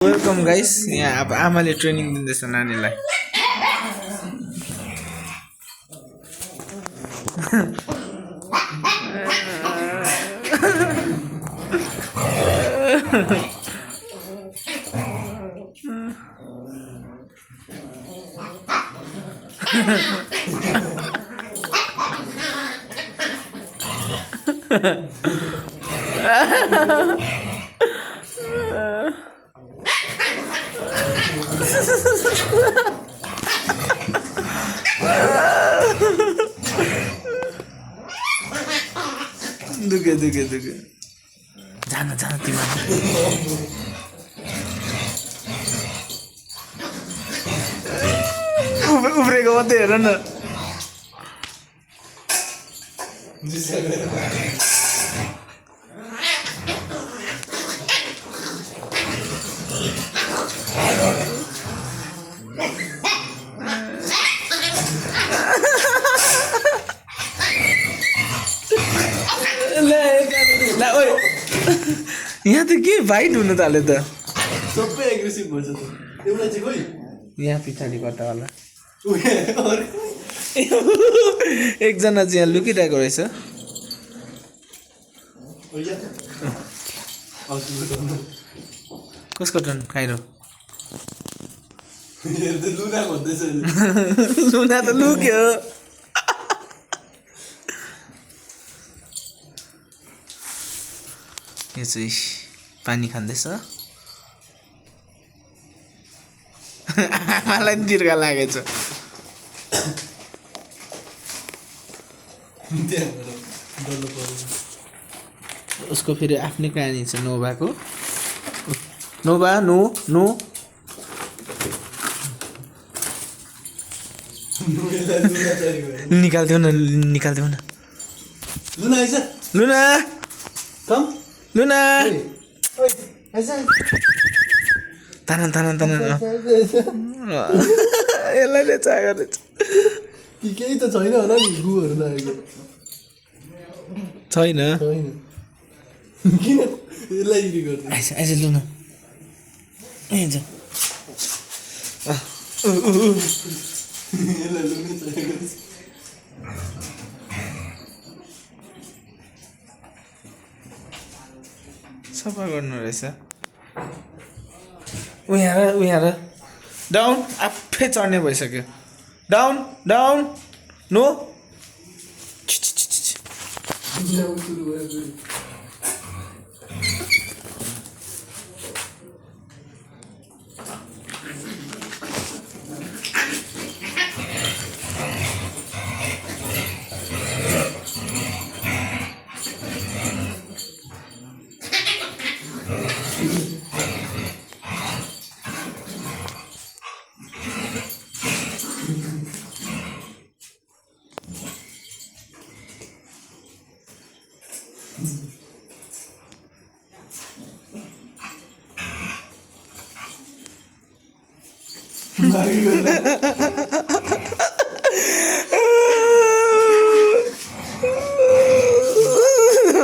Welcome guys. यहाँ अब आमाले ट्रेनिङ दिँदैछ नानीलाई। दुगे जान तिमी उब्रेको मात्रै हेर न। यहाँ त के फाइट हुन थाल्यो त। सबै एग्रेसिभ भन्छ त। एउटा चाहिँ खोइ यहाँ पछाडि कता होला एकजना चाहिँ यहाँ लुकिरहेको रहेछ। कसको टर्न? खाइरो लुना भन्दैछ। लुना त लुक्यो। यो चाहिँ पानी खाँदैछ। मलाई दीर्घ लागेछ। उसको फेरि आफ्नै कहानी छ नोभाको। नोभा नो नो निकाल्थ्यौ न लुना आइज लुना कम लुना ओइ आइज तान यसलाई ले चाहेको रहेछ। केही त छैन होला नि गुहरू लागेको छैन। किन यसलाई इग्री गर्दै आइज लुना आइज। यसलाई लुनै चाहिएको रहेछ। सफा गर्नु रहेछ। उहाँ डाउन आफै चढ्ने भइसक्यो। डाउन नो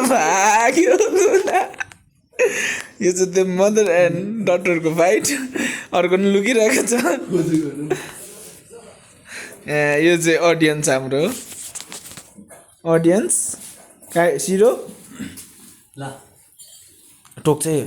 भाग्यो लुना। यो चाहिँ त्यो मदर एन्ड डटरको फाइट। अर्को पनि लुकिरहेको छ। यो चाहिँ अडियन्स हाम्रो अडियन्स सिरो ला टोक चाहिँ